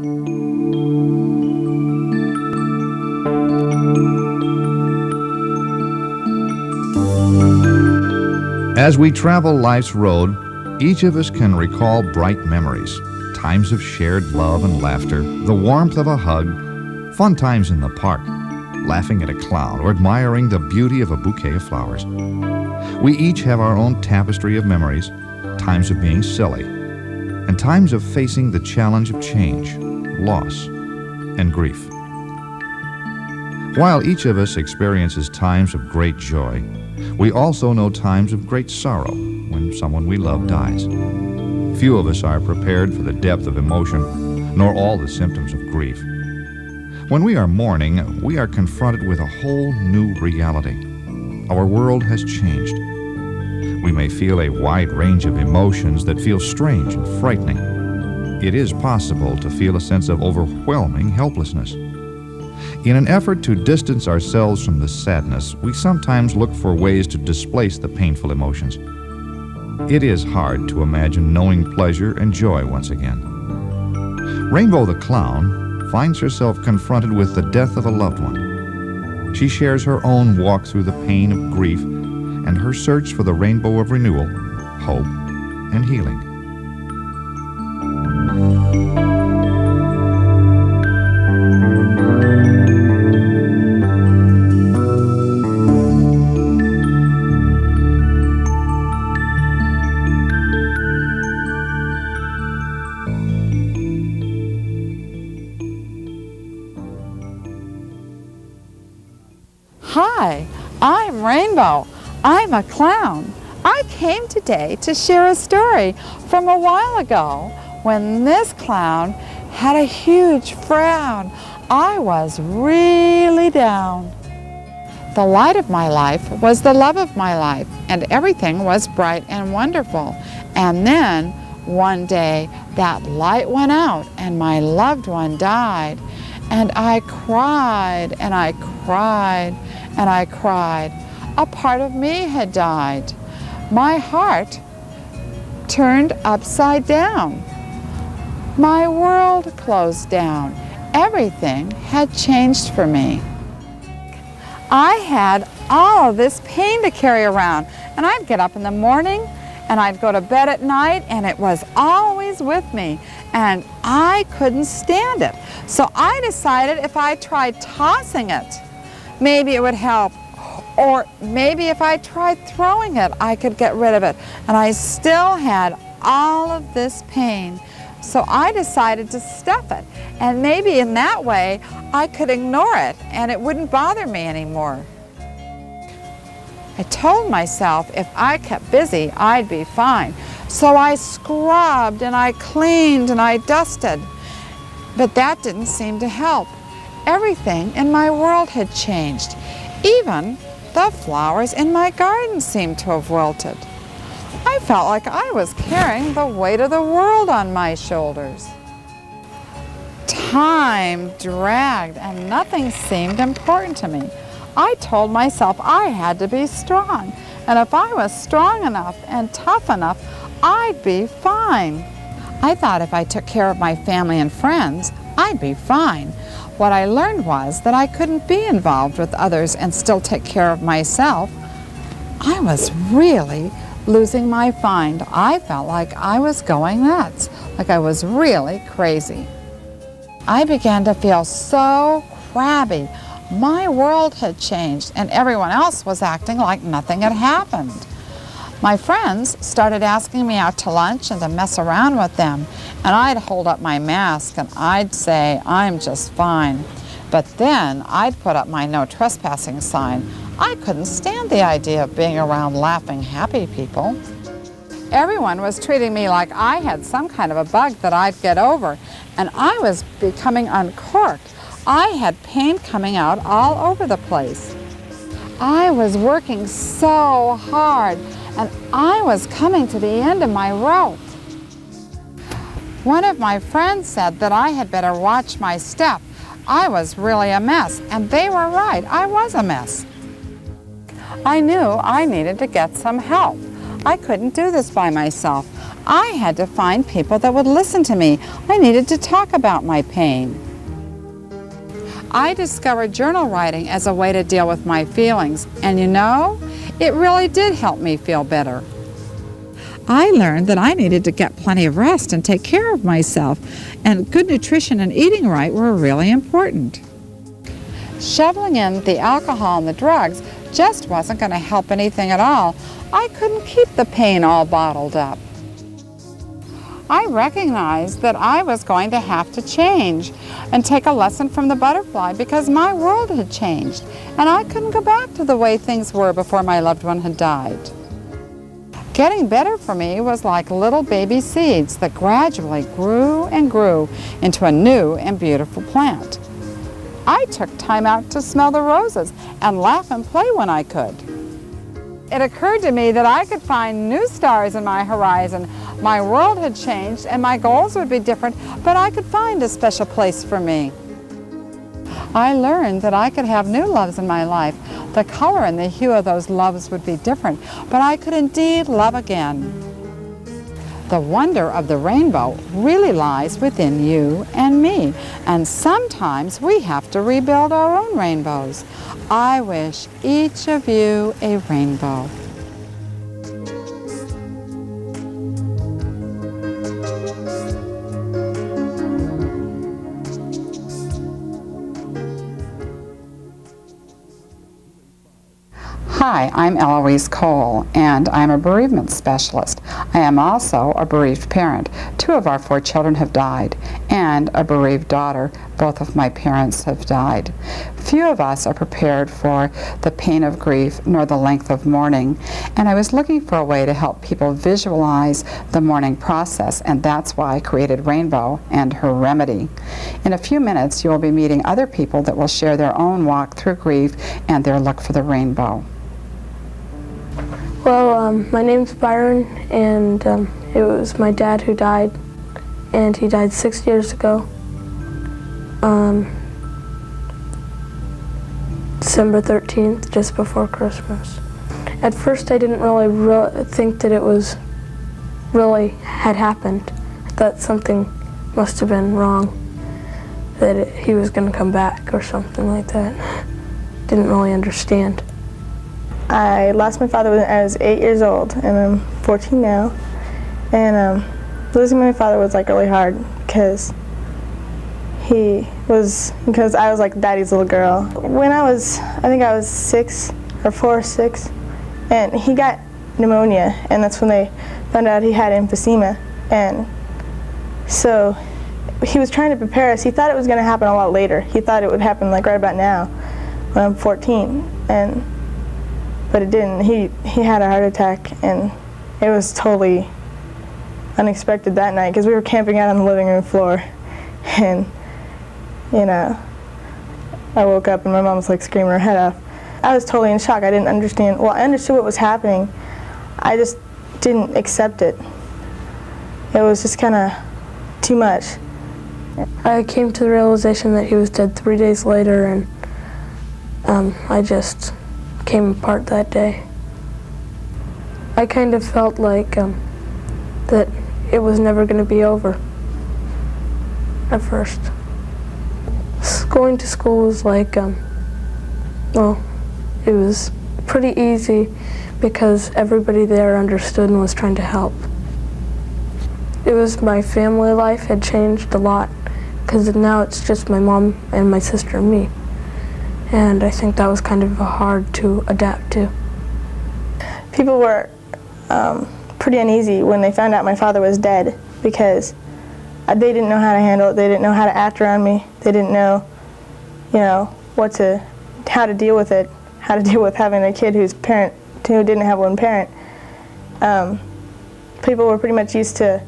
As we travel life's road, each of us can recall bright memories, times of shared love and laughter, the warmth of a hug, fun times in the park, laughing at a clown, or admiring the beauty of a bouquet of flowers. We each have our own tapestry of memories, times of being silly, and times of facing the challenge of change, loss, and grief. While each of us experiences times of great joy, we also know times of great sorrow when someone we love dies. Few of us are prepared for the depth of emotion, nor all the symptoms of grief. When we are mourning, we are confronted with a whole new reality. Our world has changed. We may feel a wide range of emotions that feel strange and frightening. It is possible to feel a sense of overwhelming helplessness. In an effort to distance ourselves from the sadness, we sometimes look for ways to displace the painful emotions. It is hard to imagine knowing pleasure and joy once again. Rainbow the Clown finds herself confronted with the death of a loved one. She shares her own walk through the pain of grief and her search for the rainbow of renewal, hope, and healing. Hi, I'm Rainbow. I'm a clown. I came today to share a story from a while ago when this clown had a huge frown. I was really down. The light of my life was the love of my life, and everything was bright and wonderful. And then, one day, that light went out and my loved one died. And I cried, and I cried, and I cried. A part of me had died. My heart turned upside down. My world closed down. Everything had changed for me. I had all of this pain to carry around, and I'd get up in the morning and I'd go to bed at night, and it was always with me, and I couldn't stand it. So I decided if I tried tossing it, maybe it would help. Or maybe if I tried throwing it, I could get rid of it. And I still had all of this pain. So I decided to stuff it. And maybe in that way, I could ignore it and it wouldn't bother me anymore. I told myself if I kept busy, I'd be fine. So I scrubbed and I cleaned and I dusted. But that didn't seem to help. Everything in my world had changed. Even the flowers in my garden seemed to have wilted. I felt like I was carrying the weight of the world on my shoulders. Time dragged and nothing seemed important to me. I told myself I had to be strong, and if I was strong enough and tough enough, I'd be fine. I thought if I took care of my family and friends, I'd be fine. What I learned was that I couldn't be involved with others and still take care of myself. I was really losing my mind. I felt like I was going nuts, like I was really crazy. I began to feel so crabby. My world had changed and everyone else was acting like nothing had happened. My friends started asking me out to lunch and to mess around with them, and I'd hold up my mask and I'd say, I'm just fine. But then I'd put up my no trespassing sign. I couldn't stand the idea of being around laughing, happy people. Everyone was treating me like I had some kind of a bug that I'd get over, and I was becoming uncorked. I had paint coming out all over the place. I was working so hard, and I was coming to the end of my rope. One of my friends said that I had better watch my step. I was really a mess, and they were right. I was a mess. I knew I needed to get some help. I couldn't do this by myself. I had to find people that would listen to me. I needed to talk about my pain. I discovered journal writing as a way to deal with my feelings, and you know, it really did help me feel better. I learned that I needed to get plenty of rest and take care of myself, and good nutrition and eating right were really important. Shoveling in the alcohol and the drugs just wasn't going to help anything at all. I couldn't keep the pain all bottled up. I recognized that I was going to have to change and take a lesson from the butterfly because my world had changed and I couldn't go back to the way things were before my loved one had died. Getting better for me was like little baby seeds that gradually grew and grew into a new and beautiful plant. I took time out to smell the roses and laugh and play when I could. It occurred to me that I could find new stars in my horizon. My world had changed and my goals would be different, but I could find a special place for me. I learned that I could have new loves in my life. The color and the hue of those loves would be different, but I could indeed love again. The wonder of the rainbow really lies within you and me, and sometimes we have to rebuild our own rainbows. I wish each of you a rainbow. Hi, I'm Eloise Cole, and I'm a bereavement specialist. I am also a bereaved parent. 2 of our 4 children have died, and a bereaved daughter. Both of my parents have died. Few of us are prepared for the pain of grief nor the length of mourning, and I was looking for a way to help people visualize the mourning process, and that's why I created Rainbow and her remedy. In a few minutes, you will be meeting other people that will share their own walk through grief and their look for the rainbow. Well, my name's Byron, and it was my dad who died, and he died 6 years ago. December 13th, just before Christmas. At first I didn't really think that it was really had happened. I thought something must have been wrong, that he was going to come back or something like that. Didn't really understand. I lost my father when I was 8 years old, and I'm 14 now. And losing my father was like really hard because I was like daddy's little girl. When I think I was 6 or 4 or 6, and he got pneumonia, and that's when they found out he had emphysema. And so he was trying to prepare us. He thought it was going to happen a lot later. He thought it would happen like right about now when I'm 14. But it didn't. He had a heart attack, and it was totally unexpected that night because we were camping out on the living room floor, and I woke up and my mom was like screaming her head off. I was totally in shock. I didn't understand. Well, I understood what was happening. I just didn't accept it. It was just kind of too much. I came to the realization that he was dead 3 days later, and I just came apart that day. I kind of felt like that it was never going to be over at first. Going to school was like, well, it was pretty easy because everybody there understood and was trying to help. It was my family life had changed a lot because now it's just my mom and my sister and me. And I think that was kind of hard to adapt to. People were pretty uneasy when they found out my father was dead because they didn't know how to handle it. They didn't know how to act around me. They didn't know, how to deal with it, how to deal with having a kid who didn't have one parent. People were pretty much used to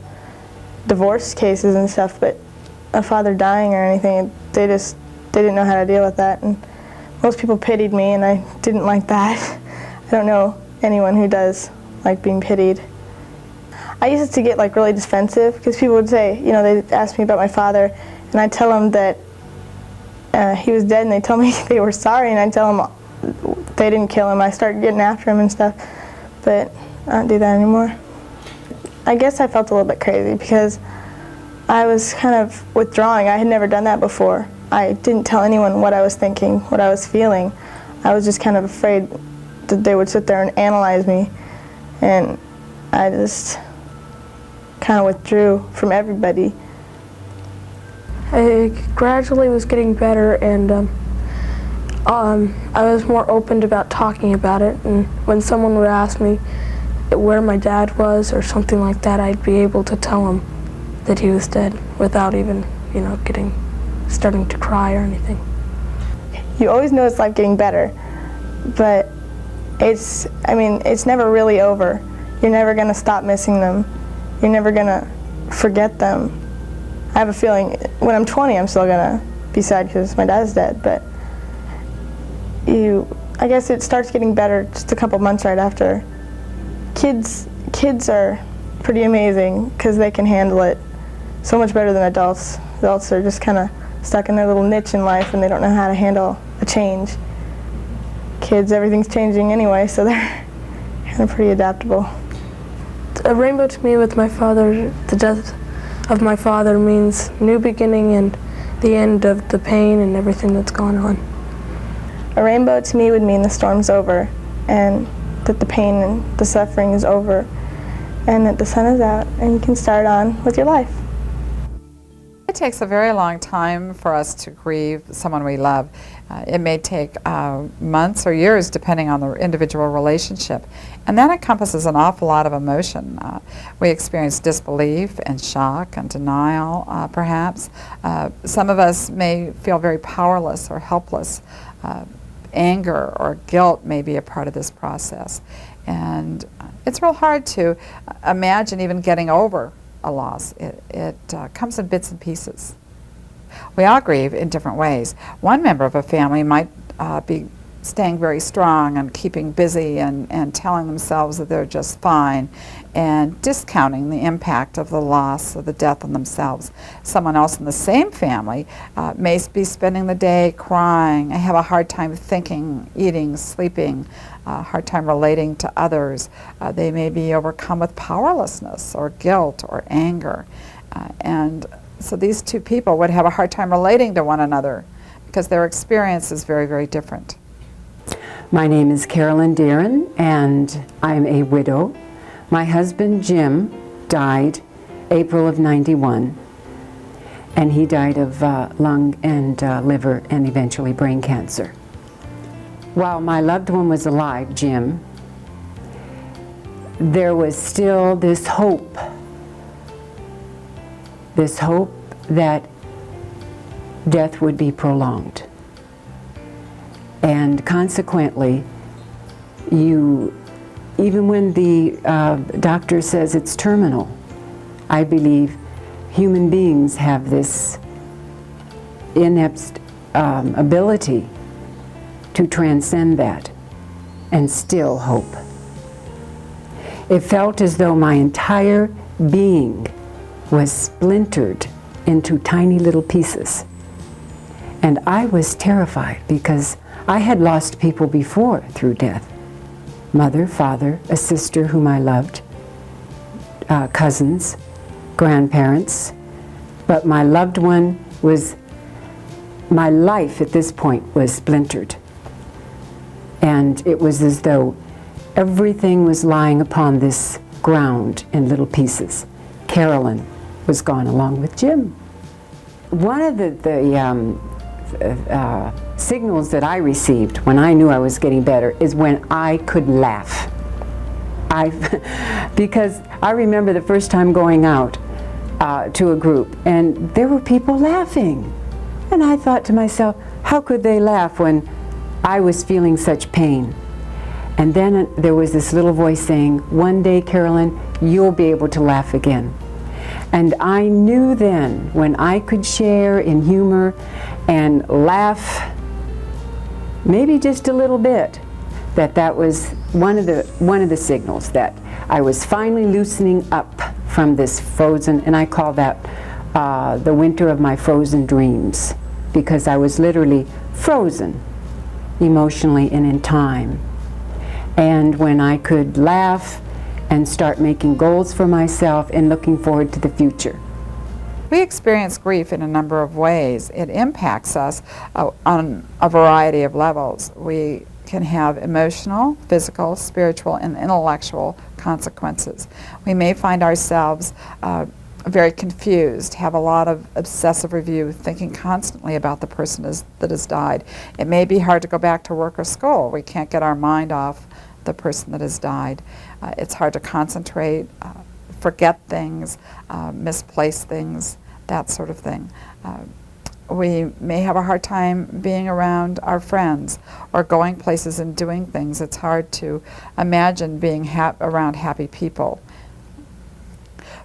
divorce cases and stuff, but a father dying or anything, they didn't know how to deal with that. And most people pitied me, and I didn't like that. I don't know anyone who does like being pitied. I used to get like really defensive because people would say, they'd ask me about my father, and I'd tell them that he was dead, and they'd tell me they were sorry, and I'd tell them they didn't kill him. I started getting after him and stuff, but I don't do that anymore. I guess I felt a little bit crazy because I was kind of withdrawing. I had never done that before. I didn't tell anyone what I was thinking, what I was feeling. I was just kind of afraid that they would sit there and analyze me, and I just kind of withdrew from everybody. I gradually was getting better, and I was more open about talking about it, and when someone would ask me where my dad was or something like that, I'd be able to tell them that he was dead without even, starting to cry or anything. You always know it's life getting better, but it's never really over. You're never going to stop missing them. You're never going to forget them. I have a feeling when I'm 20, I'm still going to be sad because my dad's dead, but I guess it starts getting better just a couple months right after. Kids are pretty amazing because they can handle it so much better than adults. Adults are just kind of stuck in their little niche in life and they don't know how to handle a change. Kids, everything's changing anyway, so they're kind of pretty adaptable. A rainbow to me with my father, the death of my father means new beginning and the end of the pain and everything that's gone on. A rainbow to me would mean the storm's over and that the pain and the suffering is over and that the sun is out and you can start on with your life. It takes a very long time for us to grieve someone we love. It may take months or years depending on the individual relationship. And that encompasses an awful lot of emotion. We experience disbelief and shock and denial, perhaps. Some of us may feel very powerless or helpless. Anger or guilt may be a part of this process. And it's real hard to imagine even getting over a loss. It comes in bits and pieces. We all grieve in different ways. One member of a family might be staying very strong and keeping busy and telling themselves that they're just fine and discounting the impact of the loss or the death on themselves. Someone else in the same family may be spending the day crying and have a hard time thinking, eating, sleeping, hard time relating to others. They may be overcome with powerlessness or guilt or anger. And so these two people would have a hard time relating to one another because their experience is very, very different. My name is Carolyn Darren, and I'm a widow. My husband, Jim, died April of '91, and he died of lung and liver and eventually brain cancer. While my loved one was alive, Jim, there was still this hope that death would be prolonged. And consequently, even when the doctor says it's terminal, I believe human beings have this inept ability to transcend that and still hope. It felt as though my entire being was splintered into tiny little pieces. And I was terrified because I had lost people before through death. Mother, father, a sister whom I loved, cousins, grandparents. But my loved one my life at this point was splintered. And it was as though everything was lying upon this ground in little pieces. Carolyn was gone along with Jim. One of the signals that I received when I knew I was getting better is when I could laugh. Because I remember the first time going out to a group and there were people laughing. And I thought to myself, how could they laugh when I was feeling such pain? And then there was this little voice saying, one day, Carolyn, you'll be able to laugh again. And I knew then, when I could share in humor and laugh, maybe just a little bit, that was one of the signals that I was finally loosening up from this frozen, and I call that the winter of my frozen dreams, because I was literally frozen emotionally and in time. And when I could laugh and start making goals for myself and looking forward to the future. We experience grief in a number of ways. It impacts us on a variety of levels. We can have emotional, physical, spiritual, and intellectual consequences. We may find ourselves very confused, have a lot of obsessive review, thinking constantly about the person that has died. It may be hard to go back to work or school. We can't get our mind off the person that has died. It's hard to concentrate, forget things, misplace things, that sort of thing. We may have a hard time being around our friends or going places and doing things. It's hard to imagine being around happy people.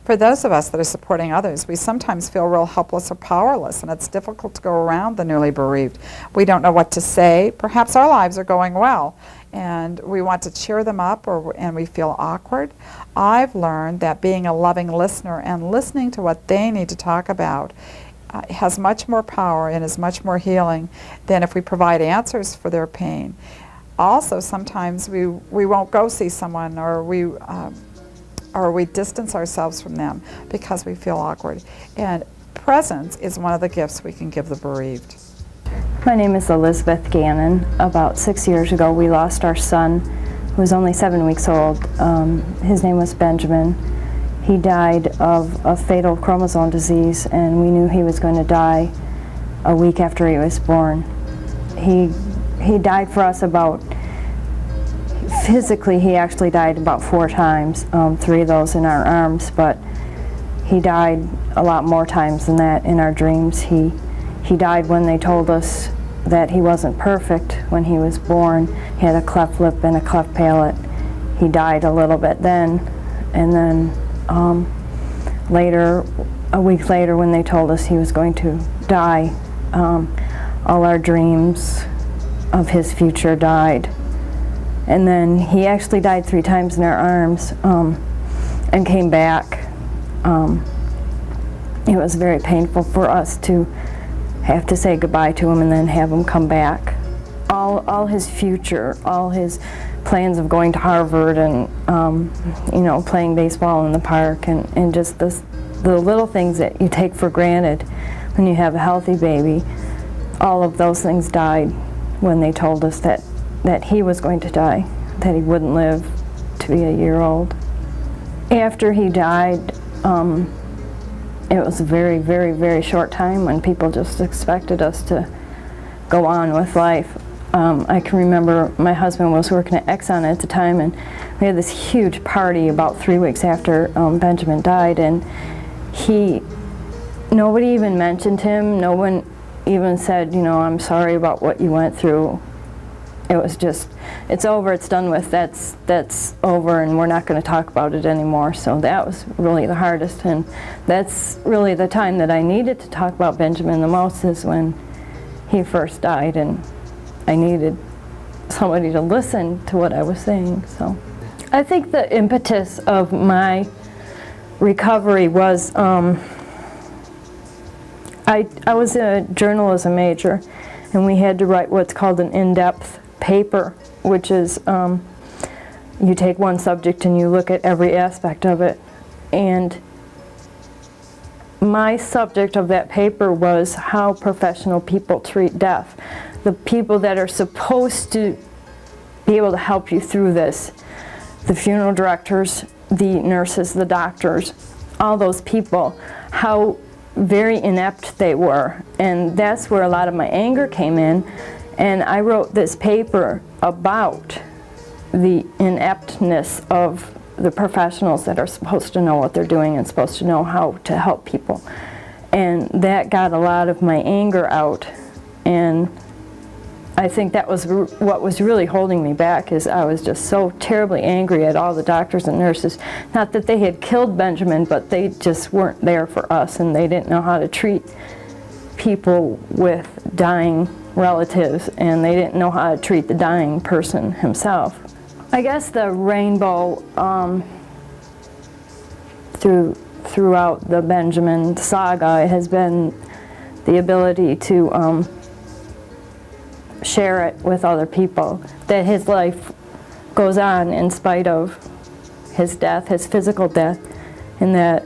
For those of us that are supporting others, we sometimes feel real helpless or powerless, and it's difficult to go around the newly bereaved. We don't know what to say. Perhaps our lives are going well, and we want to cheer them up, and we feel awkward. I've learned that being a loving listener and listening to what they need to talk about has much more power and is much more healing than if we provide answers for their pain. Also, sometimes we won't go see someone, or we distance ourselves from them because we feel awkward. And presence is one of the gifts we can give the bereaved. My name is Elizabeth Gannon. About 6 years ago, we lost our son, who was only 7 weeks old. His name was Benjamin. He died of a fatal chromosome disease, and we knew he was going to die a week after he was born. He died for us about, physically he actually died about 4 times, 3 of those in our arms, but he died a lot more times than that in our dreams. He died when they told us that he wasn't perfect when he was born. He had a cleft lip and a cleft palate. He died a little bit then, and then later, a week later, when they told us he was going to die, all our dreams of his future died. And then he actually died 3 times in our arms and came back. It was very painful for us to have to say goodbye to him and then have him come back. All his future, all his plans of going to Harvard and playing baseball in the park and just the little things that you take for granted when you have a healthy baby, all of those things died when they told us that he was going to die, that he wouldn't live to be a year old. After he died, it was a very, very, very short time when people just expected us to go on with life. I can remember my husband was working at Exxon at the time, and we had this huge party about 3 weeks after Benjamin died, and nobody even mentioned him. No one even said, I'm sorry about what you went through. It was just, it's over, it's done with, that's over, and we're not going to talk about it anymore. So that was really the hardest, and that's really the time that I needed to talk about Benjamin the most, is when he first died, and I needed somebody to listen to what I was saying. So I think the impetus of my recovery was, I was a journalism major, and we had to write what's called an in-depth paper, which is you take one subject and you look at every aspect of it. And my subject of that paper was how professional people treat death. The people that are supposed to be able to help you through this, the funeral directors, the nurses, the doctors, all those people, how very inept they were. And that's where a lot of my anger came in. And I wrote this paper about the ineptness of the professionals that are supposed to know what they're doing and supposed to know how to help people. And that got a lot of my anger out. And I think that was what was really holding me back, is I was just so terribly angry at all the doctors and nurses. Not that they had killed Benjamin, but they just weren't there for us, and they didn't know how to treat people with dying relatives, and they didn't know how to treat the dying person himself. I guess the rainbow throughout the Benjamin saga has been the ability to share it with other people, that his life goes on in spite of his death, his physical death, and that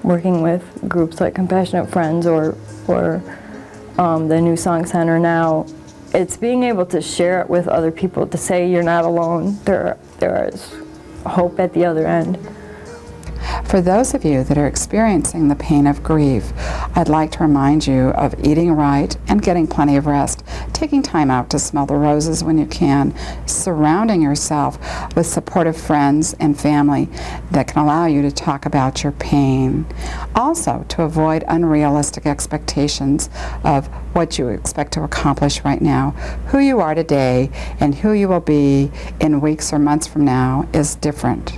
working with groups like Compassionate Friends or the New Song Center now, it's being able to share it with other people, to say you're not alone. There is hope at the other end. For those of you that are experiencing the pain of grief, I'd like to remind you of eating right and getting plenty of rest, taking time out to smell the roses when you can, surrounding yourself with supportive friends and family that can allow you to talk about your pain. Also, to avoid unrealistic expectations of what you expect to accomplish right now. Who you are today and who you will be in weeks or months from now is different.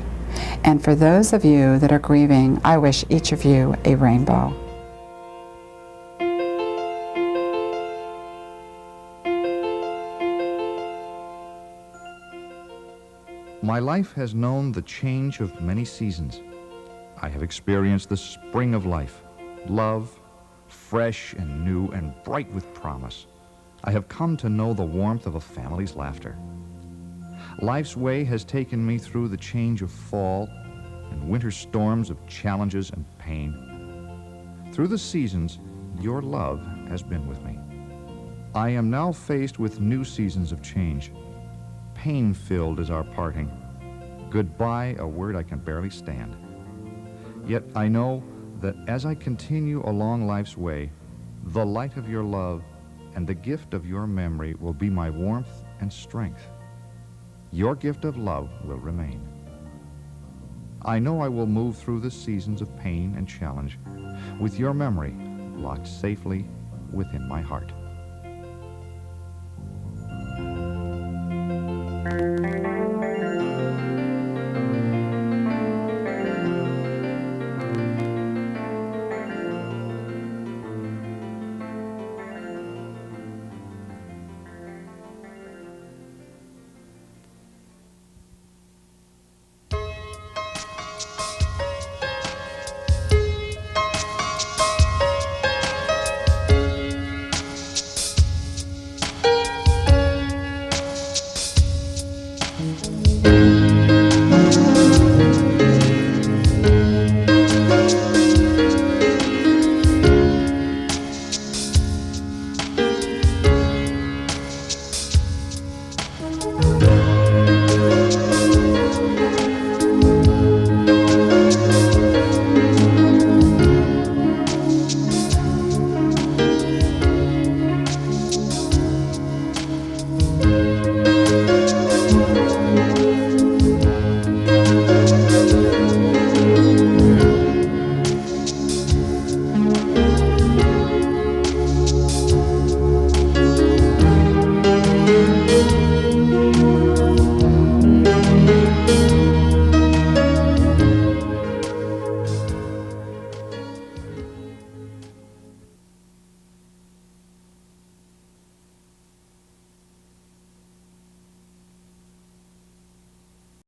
And for those of you that are grieving, I wish each of you a rainbow. My life has known the change of many seasons. I have experienced the spring of life, love, fresh and new and bright with promise. I have come to know the warmth of a family's laughter. Life's way has taken me through the change of fall and winter storms of challenges and pain. Through the seasons, your love has been with me. I am now faced with new seasons of change. Pain-filled is our parting. Goodbye, a word I can barely stand. Yet I know that as I continue along life's way, the light of your love and the gift of your memory will be my warmth and strength. Your gift of love will remain. I know I will move through the seasons of pain and challenge with your memory locked safely within my heart.